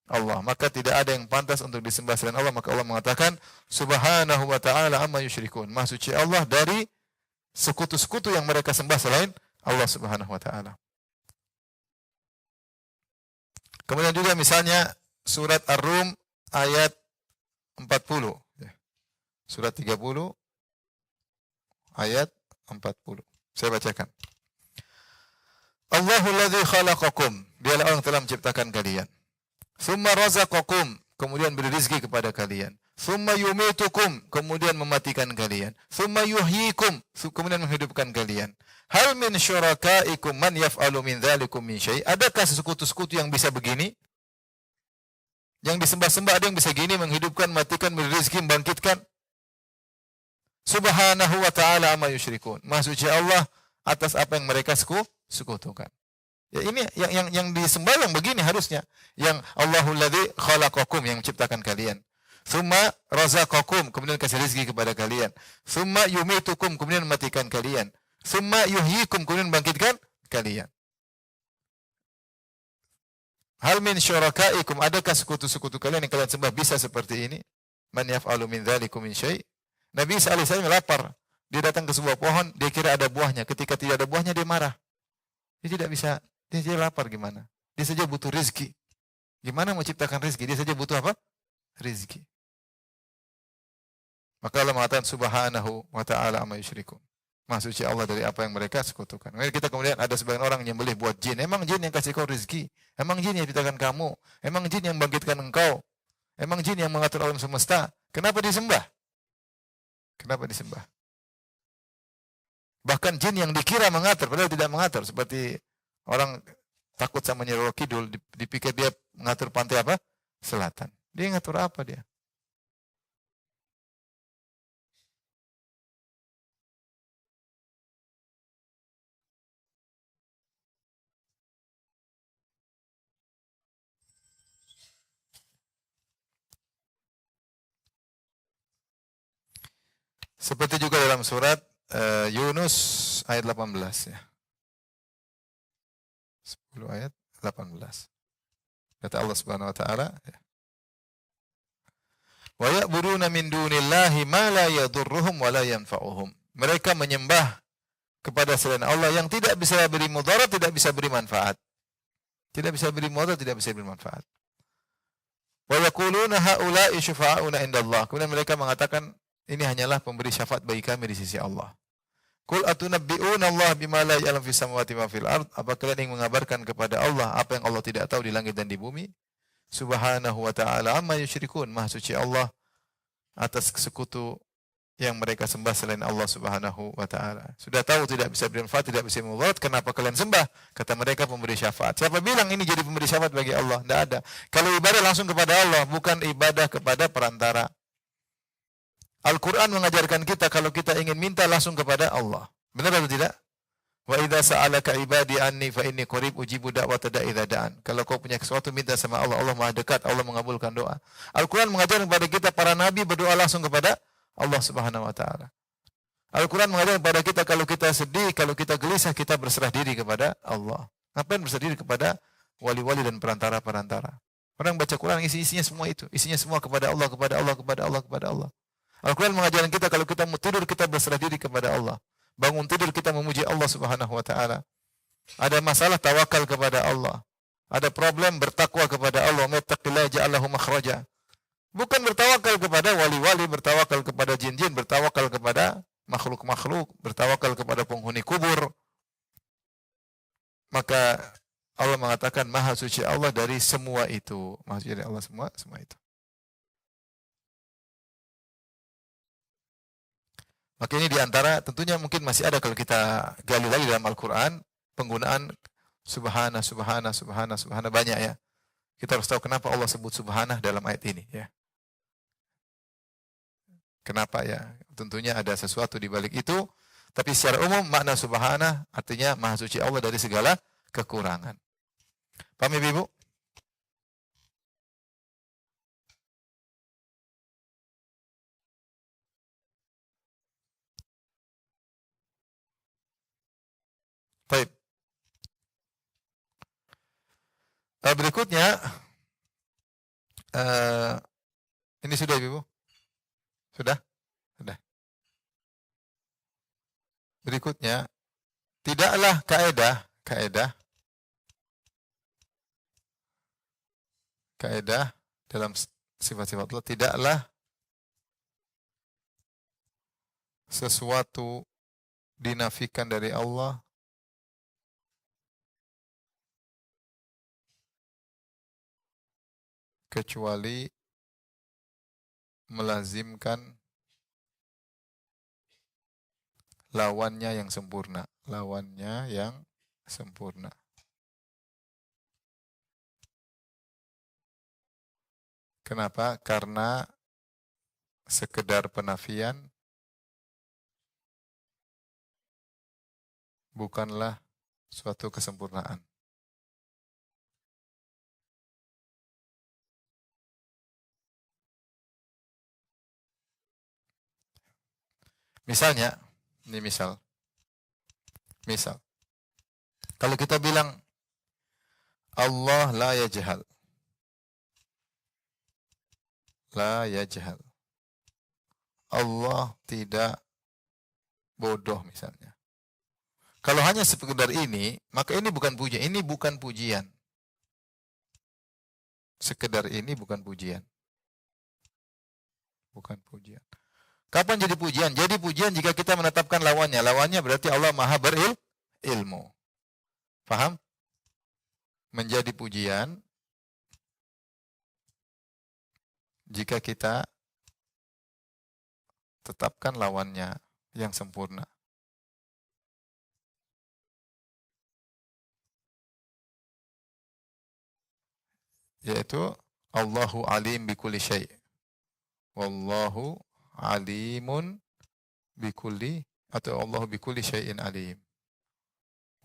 Allah. Maka tidak ada yang pantas untuk disembah selain Allah. Maka Allah mengatakan, Subhanahu wa ta'ala amma yusyrikun. Maha suci Allah dari sekutu-sekutu yang mereka sembah selain Allah Subhanahu wa ta'ala. Kemudian juga misalnya surat Ar-Rum ayat 40. Surat 30 ayat 40. Saya bacakan. Allahul ladzi khalaqakum. Dialah orang yang telah menciptakan kalian. Tsumma razaqakum. Kemudian beri rezeki kepada kalian. Tsumma yumitukum. Kemudian mematikan kalian. Tsumma yuhyikum. Kemudian menghidupkan kalian. Hal min syurakaikum man yaf'alu min dzalikum min syai'. Adakah sekutu-sekutu yang bisa begini? Yang disembah-sembah ada yang bisa gini, menghidupkan, matikan, memberi rezeki, membangkitkan. Subhanahu wa ta'ala amma yusyrikun. Maha suci Allah atas apa yang mereka sekutukan. Ya ini yang disembah yang begini harusnya. Yang Allahul ladzi khalaqakum, yang menciptakan kalian. Tsumma razaqakum, kemudian kasih rezeki kepada kalian. Tsumma yumitukum, kemudian mematikan kalian. Tsumma yuhyikum, kemudian membangkitkan kalian. Hal min syurakaikum, adakah sekutu-sekutu kalian yang kalian sembah bisa seperti ini? Man yaf'alu min dzalikum min syai'. Nabi Isa alaihissalam lapar. Dia datang ke sebuah pohon, dia kira ada buahnya. Ketika tidak ada buahnya, dia marah. Dia tidak bisa, dia lapar gimana? Dia saja butuh rezeki. Gimana mau ciptakan rezeki? Dia saja butuh apa? Rezeki. Maka Allah mengatakan subhanahu wa ta'ala amma yusyrikun. Maha suci Allah dari apa yang mereka sekutukan. Kita kemudian ada sebagian orang yang nyembelih buat jin. Emang jin yang kasih kau rezeki? Emang jin yang ciptakan kamu? Emang jin yang bangkitkan engkau? Emang jin yang mengatur alam semesta? Kenapa disembah? Kenapa disembah? Bahkan jin yang dikira mengatur, padahal tidak mengatur. Seperti orang takut sama Nyi Roro Kidul, dipikir dia mengatur pantai apa? Selatan. Dia ngatur apa dia? Seperti juga dalam surat Yunus ayat 18 ya. 10 ayat 18. Kata Allah Subhanahu wa taala, "Wa ya'buduna min dunillahi ma la yadhurruhum wa la yanfa'uhum." Mereka menyembah kepada selain Allah yang tidak bisa beri mudarat, tidak bisa beri manfaat. Tidak bisa beri mudarat, tidak bisa beri manfaat. Wa yaquluna haula'i syufa'auna indallah. Kemudian mereka mengatakan ini hanyalah pemberi syafaat bagi kami di sisi Allah. Qul atunabbi'una Allah bima la ya'lam fis samawati wa fil ard. Apa kalian ingin mengabarkan kepada Allah apa yang Allah tidak tahu di langit dan di bumi? Subhanahu wa ta'ala amma yusyrikun. Maha suci Allah atas sekutu yang mereka sembah selain Allah Subhanahu wa ta'ala. Sudah tahu tidak bisa beri manfaat, tidak bisa mudarat, kenapa kalian sembah? Kata mereka pemberi syafaat. Siapa bilang ini jadi pemberi syafaat bagi Allah? Tidak ada. Kalau ibadah langsung kepada Allah, bukan ibadah kepada perantara. Al-Quran mengajarkan kita kalau kita ingin minta langsung kepada Allah. Benar atau tidak? Wa idza sa'alaka ibadi anni fa inni qarib ujibu da'wata da'i idza da'an. Kalau kau punya sesuatu minta sama Allah, Allah Maha dekat, Allah mengabulkan doa. Al-Quran mengajarkan kepada kita para nabi berdoa langsung kepada Allah Subhanahu wa taala. Al-Quran mengajarkan kepada kita kalau kita sedih, kalau kita gelisah, kita berserah diri kepada Allah. Ngapain berserah diri kepada wali-wali dan perantara-perantara? Orang baca Quran isinya semua itu, isinya semua kepada Allah, kepada Allah, kepada Allah, kepada Allah. Al-Quran mengajarkan kita kalau kita mau tidur kita berserah diri kepada Allah. Bangun tidur kita memuji Allah Subhanahu wa taala. Ada masalah tawakal kepada Allah. Ada problem bertakwa kepada Allah. Mattaqillaha ja'alahu makhraja. Bukan bertawakal kepada wali-wali, bertawakal kepada jin-jin, bertawakal kepada makhluk-makhluk, bertawakal kepada penghuni kubur. Maka Allah mengatakan maha suci Allah dari semua itu. Maha suci dari Allah semua itu. Maka ini diantara tentunya mungkin masih ada kalau kita gali lagi dalam Al-Quran penggunaan subhana banyak ya. Kita harus tahu kenapa Allah sebut subhana dalam ayat ini ya. Kenapa ya? Tentunya ada sesuatu di balik itu. Tapi secara umum makna subhana artinya maha suci Allah dari segala kekurangan. Paham Ibu? Baik. Berikutnya ini sudah Ibu? Sudah? Sudah. Berikutnya tidaklah kaidah dalam sifat-sifat Allah tidaklah sesuatu dinafikan dari Allah kecuali melazimkan lawannya yang sempurna. Kenapa? Karena sekedar penafian bukanlah suatu kesempurnaan. Misalnya, ini misal. Kalau kita bilang Allah la yajhal. La yajhal. Allah tidak bodoh misalnya. Kalau hanya sekedar ini, maka ini bukan pujian. Ini bukan pujian. Sekedar ini bukan pujian. Bukan pujian. Kapan jadi pujian? Jadi pujian jika kita menetapkan lawannya. Lawannya berarti Allah maha berilmu. Paham? Menjadi pujian jika kita tetapkan lawannya yang sempurna. Yaitu Allahu alim bikulli syai'. Wallahu alimun bikulli, atau Allahu bikulli syai'in alim.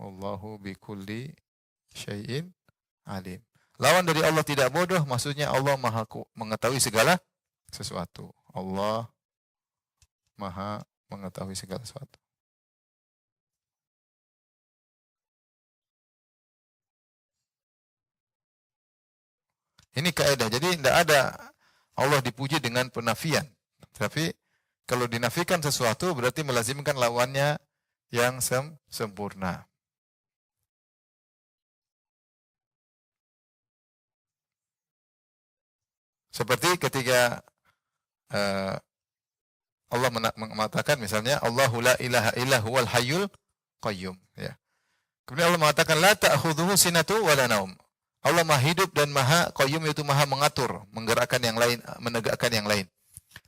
Wallahu bikulli syai'in alim. Lawan dari Allah tidak bodoh, maksudnya Allah maha mengetahui segala sesuatu. Allah maha mengetahui segala sesuatu. Ini kaidah. Jadi tidak ada Allah dipuji dengan penafian. Tapi kalau dinafikan sesuatu berarti melazimkan lawannya yang sempurna. Seperti ketika Allah mengatakan misalnya Allahu la ilaha illa huwal hayyul qayyum, ya. Kemudian Allah mengatakan la ta'khudhuhu sinatu wa la naum. Allah maha hidup dan maha qayyum, yaitu maha mengatur, menggerakkan yang lain, menegakkan yang lain.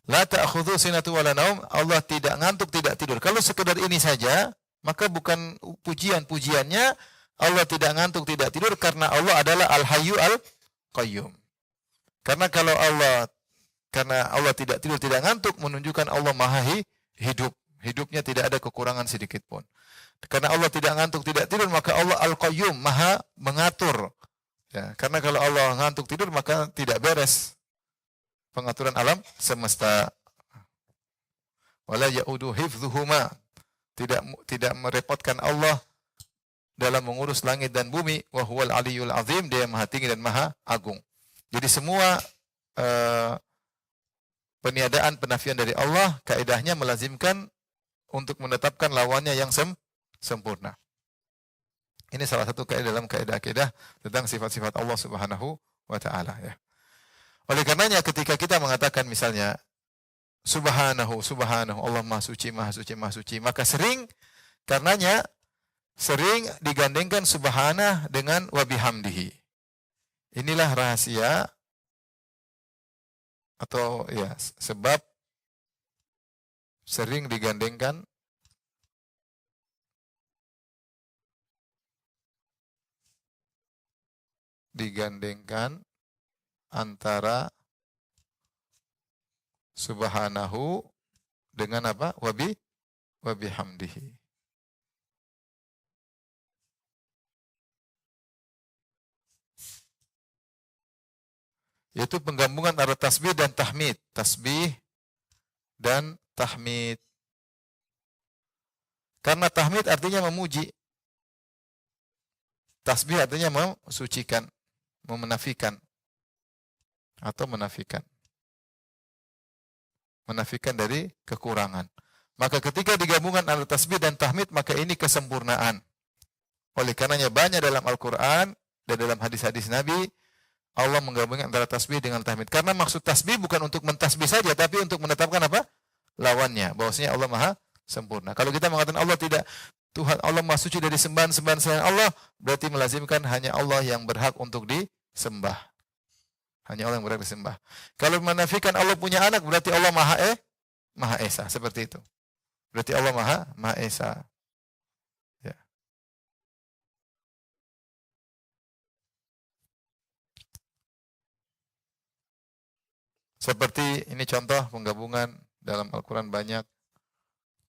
La ta'khudhuhu sinatu wa la naum. Allah tidak ngantuk, tidak tidur. Kalau sekedar ini saja, maka bukan pujian. Pujiannya Allah tidak ngantuk, tidak tidur karena Allah adalah Al-Hayyu Al-Qayyum. Karena Allah tidak tidur, tidak ngantuk, menunjukkan Allah maha hidup. Hidupnya tidak ada kekurangan sedikit pun. Karena Allah tidak ngantuk, tidak tidur, maka Allah Al-Qayyum, maha mengatur. Ya, karena kalau Allah ngantuk tidur, maka tidak beres pengaturan alam semesta. Wala ya'udu hifdhuhuma. Tidak merepotkan Allah dalam mengurus langit dan bumi. Wa huwal aliyyul azim. Dia maha tinggi dan maha agung. Jadi semua peniadaan, penafian dari Allah, kaidahnya melazimkan untuk menetapkan lawannya yang sempurna. Ini salah satu kaidah dalam kaidah-kaidah tentang sifat-sifat Allah Subhanahu wa taala, ya. Oleh karenanya ketika kita mengatakan misalnya subhanahu Allah maha suci, maha suci, maha suci, maka sering digandengkan subhanah dengan wa bihamdihi. Inilah rahasia atau ya sebab sering digandengkan antara subhanahu dengan apa? Wa bihamdihi. Yaitu penggabungan antara tasbih dan tahmid. Tasbih dan tahmid. Karena tahmid artinya memuji. Tasbih artinya mensucikan, menafikan atau menafikan dari kekurangan. Maka ketika digabungkan antara tasbih dan tahmid, maka ini kesempurnaan. Oleh karenanya banyak dalam Al-Quran dan dalam hadis-hadis Nabi, Allah menggabungkan antara tasbih dengan tahmid. Karena maksud tasbih bukan untuk mentasbih saja, tapi untuk menetapkan apa? Lawannya. Bahwasanya Allah maha sempurna. Kalau kita mengatakan Allah tidak, Tuhan Allah maha suci dari sembahan-sembahan selain Allah, berarti melazimkan hanya Allah yang berhak untuk disembah. Hanya Allah yang berhak disembah. Kalau menafikan Allah punya anak, berarti Allah maha esa. Seperti itu. Berarti Allah maha esa. Ya. Seperti ini contoh penggabungan dalam Al-Quran banyak.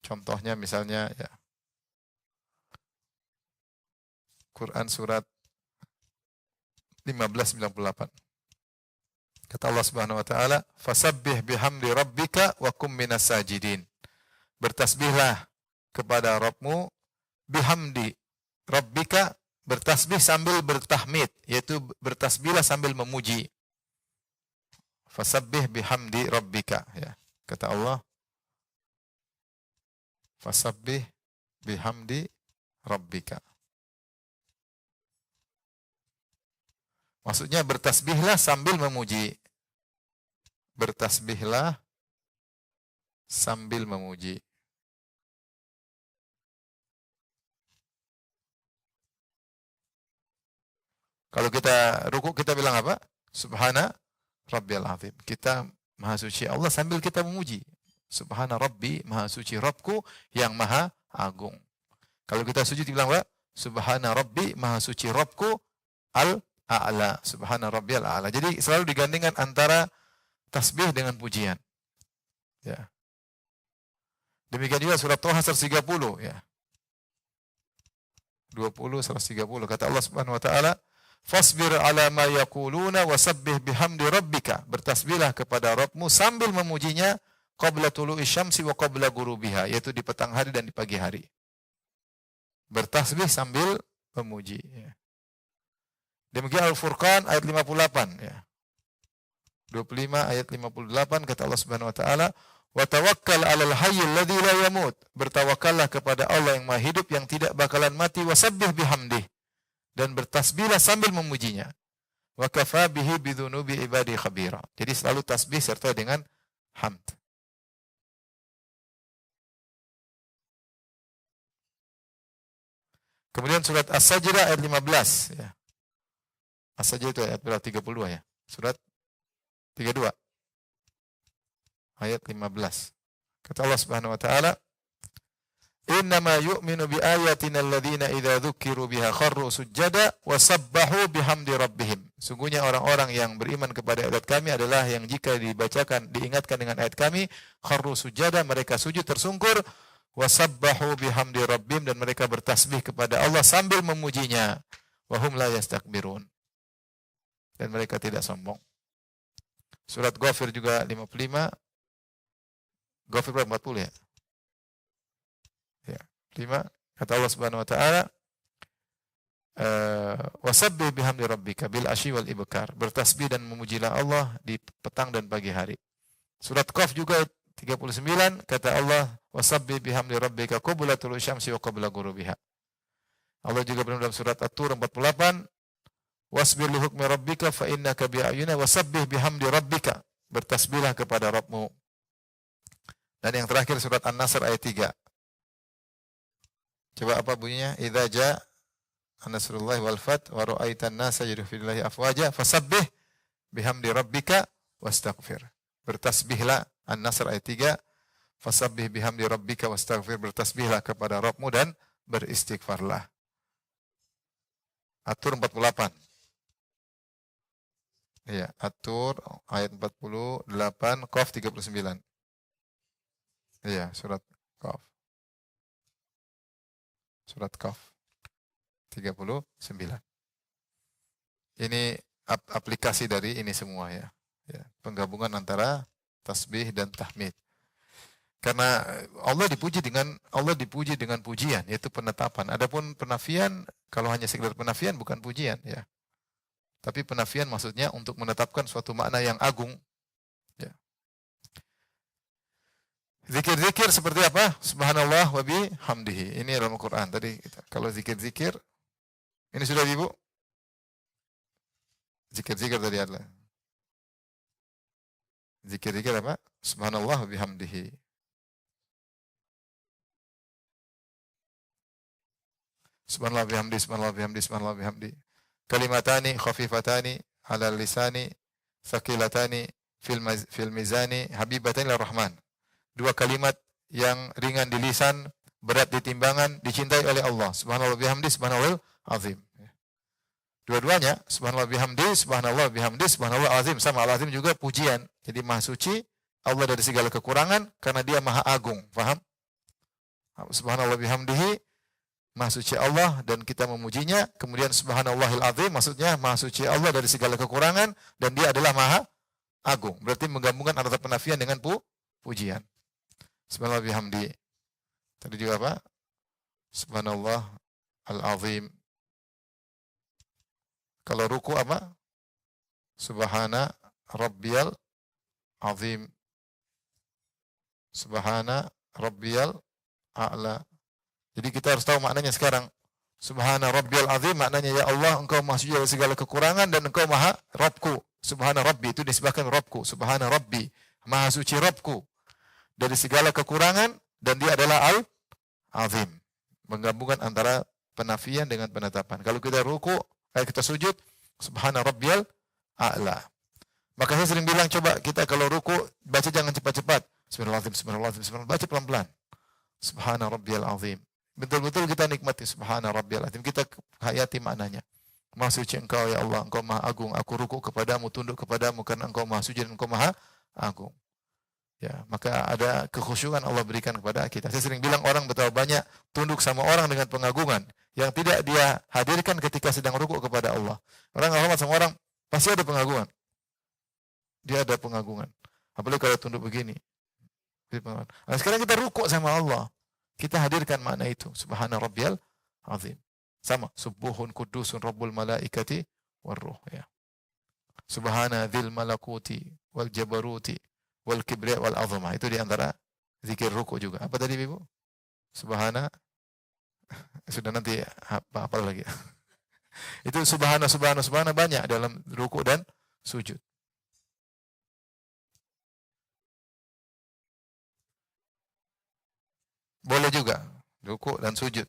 Contohnya misalnya ya, Quran surat 1598. Kata Allah Subhanahu wa taala, "Fasabbih bihamdi rabbika wa kum minas sajidin." Bertasbihlah kepada Rabbmu, bihamdi rabbika, bertasbih sambil bertahmid, yaitu bertasbihlah sambil memuji. Fasabbih bihamdi rabbika, ya. Kata Allah, Fasabbih bihamdi rabbika. Maksudnya bertasbihlah sambil memuji. Bertasbihlah sambil memuji. Kalau kita ruku kita bilang apa? Subhana rabbiyal azim. Kita maha suci Allah sambil kita memuji. Subhana rabbi, maha suci Rabbku yang maha agung. Kalau kita sujud bilang apa? Subhana rabbi, maha suci Rabbku al-a'la. Subhana rabbiyal a'la. Jadi selalu digandingkan antara tasbih dengan pujian. Ya. Demikian juga surat Thaha 130 ya. 20 130 kata Allah Subhanahu wa taala, "Fasbir 'ala ma yaquluna wasabbih bihamdi rabbika." Bertasbihlah kepada Rabbmu sambil memujinya qabla tulu'i syamsi wa qabla ghurubiha, yaitu di petang hari dan di pagi hari. Bertasbih sambil memuji ya. Demikian Al-Furqan ayat 58 ya. 25 ayat 58 kata Allah Subhanahu wa taala, "Wa tawakkal 'alal hayyil ladzi la yamut." Bertawakkallah kepada Allah yang Maha hidup yang tidak bakalan mati, wasabbih bihamdih, dan bertasbihlah sambil memujinya. Wa kafa bihi bidzunubi ibadi khabira. Jadi selalu tasbih serta dengan hamd. Kemudian surat As-Sajdah ayat 15 ya. As-Sajdah itu ayat berapa? 32 ya. Surat 32 ayat 15. Kata Allah Subhanahu wa taala, "Innama yu'minu bi ayatina alladziina idza dzukiru biha kharru sujada wa sabbahu bihamdi rabbihim." Sungguhnya orang-orang yang beriman kepada ayat kami adalah yang jika dibacakan, diingatkan dengan ayat kami, kharru sujada, mereka sujud tersungkur, wa sabbahu bihamdi rabbihim, dan mereka bertasbih kepada Allah sambil memujinya, wa hum la yastakbirun, dan mereka tidak sombong. Surat Ghafir juga 55. Ghafir berapa? 40 ya? Ya, 5. Kata Allah Subhanahu wa taala, "Wasabbih bihamdi rabbika bil asyi wal ibkar." Bertasbih dan memujilah Allah di petang dan pagi hari. Surat Qaf juga 39 kata Allah, "Wasabbih bihamdi rabbika qabla tulu'i syamsi wa qabla ghurubiha." Allah juga berfirman dalam surat At-Tur 48, "Wasbir li hukmi rabbika fa innaka bi a'yunina wasabbih bihamdi rabbika." Bertasbihlah kepada Rabbmu. Dan yang terakhir surat An-Nasr ayat 3. Coba apa bunyinya? "Idza jaa nasrullahi wal fath wa ra'aitan nasa yadkhuluna afwaja fasabbih bihamdi rabbika wastaghfir." Bertasbihlah, An-Nasr ayat 3, fasabbih bihamdi rabbika wastaghfir, bertasbihlah kepada Rabbmu dan beristighfarlah. At-Tur 48. Iya, At-Tur ayat 48, Qaf 39. Iya, surat Qaf. Surat Qaf 39. Ini aplikasi dari ini semua ya. Ya, penggabungan antara tasbih dan tahmid. Karena Allah dipuji dengan pujian, yaitu penetapan. Adapun penafian, kalau hanya sekedar penafian bukan pujian ya. Tapi penafian maksudnya untuk menetapkan suatu makna yang agung. Ya. Zikir-zikir seperti apa? Subhanallah wa bihamdihi. Ini dalam Al-Quran. Tadi kalau zikir-zikir, ini sudah Ibu? Zikir-zikir tadi adalah. Zikir-zikir apa? Subhanallah wa bihamdihi. Subhanallah bihamdi, subhanallah bihamdi, subhanallah bihamdi. Kalimatani khafifatani ala lisani, thaqilatani fil mizani, habibatani lir rahman. Dua kalimat yang ringan di lisan, berat di timbangan, dicintai oleh Allah. Subhanallah bihamdi, subhanallah azim. Dua-duanya, subhanallah bihamdi, subhanallah bihamdi, subhanallah azim. Sama al-azim juga pujian. Jadi maha suci Allah dari segala kekurangan karena dia maha agung. Faham? Subhanallah bihamdihi, maha suci Allah dan kita memujinya. Kemudian subhanallahil azim, maksudnya maha suci Allah dari segala kekurangan dan dia adalah maha agung. Berarti menggabungkan antara penafian dengan pujian. Subhanallah bihamdi. Tadi juga apa? Subhanallah al-azim. Kalau ruku apa? Subhana rabbiyal azim. Subhana rabbiyal a'la. Jadi kita harus tahu maknanya sekarang. Subhana rabbiyal azim maknanya ya Allah engkau maha suci dari segala kekurangan dan engkau maha Rabbku. Subhana rabbi itu disebutkan Rabbku. Subhana rabbi, maha suci Rabbku dari segala kekurangan dan dia adalah al-azim. Menggabungkan antara penafian dengan penetapan. Kalau kita ruku, kita sujud, subhana rabbiyal a'la. Maka saya sering bilang coba kita kalau ruku baca jangan cepat-cepat. Bismillahirrahmanirrahim, bismillahirrahmanirrahim, bismillahirrahmanirrahim. Baca pelan-pelan. Subhana rabbiyal azim. Betul-betul kita nikmati subhana rabbiyal azim. Kita hayati maknanya. Maha suci engkau ya Allah, engkau maha agung. Aku ruku kepadamu, tunduk kepadamu karena engkau maha suci dan engkau maha agung. Ya, maka ada kekhusyukan Allah berikan kepada kita. Saya sering bilang orang betapa banyak tunduk sama orang dengan pengagungan yang tidak dia hadirkan ketika sedang ruku kepada Allah. Orang hormat sama orang pasti ada pengagungan. Dia ada pengagungan. Apalagi kalau tunduk begini. Nah, sekarang kita ruku sama Allah. Kita hadirkan makna itu. Subhana rabbiyal azim. Sama. Subuhun kudusun rabbul malaikati warruh. Ya. Subhana dzil malakuti wal jabaruti wal kibriya wal azamah. Itu diantara zikir ruku juga. Apa tadi Ibu? Subhana. Sudah nanti apa lagi. Itu subhana banyak dalam ruku dan sujud. Boleh juga ruku dan sujud.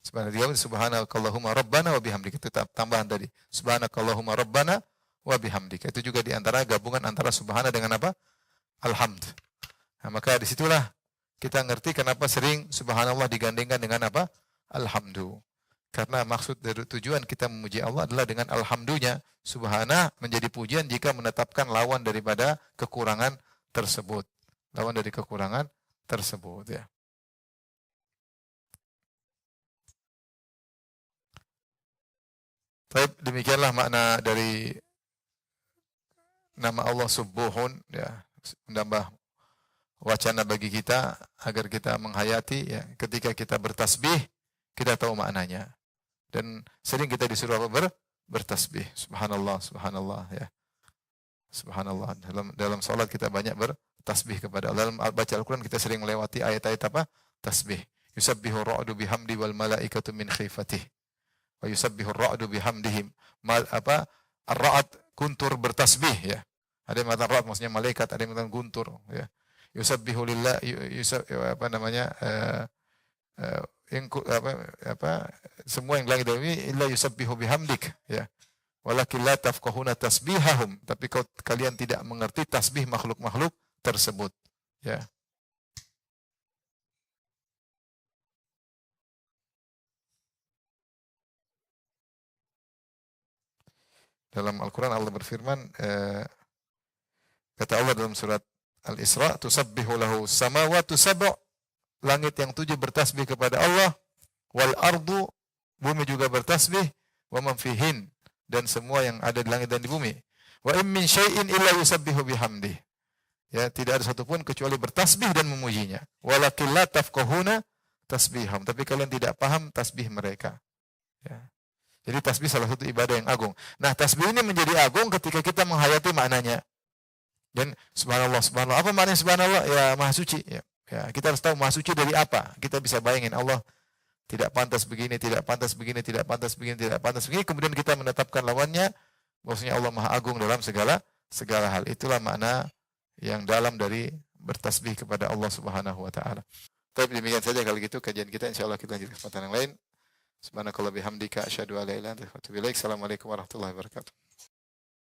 Subhanakallahumma rabbana wa bihamdika. Itu tambahan tadi. Subhanakallahumma rabbana wa bihamdika. Itu juga diantara gabungan antara subhana dengan apa? Alhamd. Nah, maka disitulah kita ngerti kenapa sering subhanallah digandengkan dengan apa? Alhamdu. Karena maksud dari tujuan kita memuji Allah adalah dengan alhamdunya. Subhana menjadi pujian jika menetapkan lawan daripada kekurangan tersebut. Lawan dari kekurangan tersebut ya. Baik, demikianlah makna dari nama Allah Subuhun ya, menambah wacana bagi kita agar kita menghayati ya, ketika kita bertasbih kita tahu maknanya. Dan sering kita disuruh apa? Bertasbih. Subhanallah, subhanallah ya. Subhanallah. Dalam salat kita banyak bertasbih kepada Allah. Dalam baca Al-Quran kita sering melewati ayat-ayat apa? Tasbih. Yusabbihu ra'du bihamdi wal malaikatu min khifatih. Wa yusabbihu ra'du bihamdihim. Ar-ra'd guntur bertasbih ya. Ada yang mengatakan ra'd maksudnya malaikat, ada yang mengatakan guntur ya. Yusabbihu lillah semua yang langit dan bumi illa yusabbihu bihamdik ya. Walakin la tafqahuna tasbihahum, tapi kalian tidak mengerti tasbih makhluk-makhluk tersebut ya. Dalam Al-Quran Allah berfirman kata Allah dalam surat Al-Isra, tusabbihu lahu samawati sab'u, langit yang 7 bertasbih kepada Allah, wal ardu, bumi juga bertasbih, wa man fihin, dan semua yang ada di langit dan di bumi. Wa in min syai'in illa yusabbihu bihamdih. Ya, tidak ada satupun kecuali bertasbih dan memujinya. Walakin la tafqahuna tasbiham, tapi kalian tidak paham tasbih mereka. Ya. Jadi tasbih salah satu ibadah yang agung. Nah, tasbih ini menjadi agung ketika kita menghayati maknanya. Dan subhanallah, subhanallah. Apa maknanya subhanallah? Ya, maha suci. Ya, kita harus tahu maha suci dari apa. Kita bisa bayangin Allah tidak pantas begini, tidak pantas begini, tidak pantas begini, tidak pantas begini. Kemudian kita menetapkan lawannya. Maksudnya Allah maha agung dalam segala hal. Itulah makna yang dalam dari bertasbih kepada Allah Subhanahu wa taala. Tapi demikian saja kalau gitu kajian kita, insyaallah kita lanjut kesempatan yang lain. Subhanakallah bihamdika asyhadu an la ilaha illa anta astaghfiruka wa atubu ilaik. Assalamualaikum warahmatullahi wabarakatuh.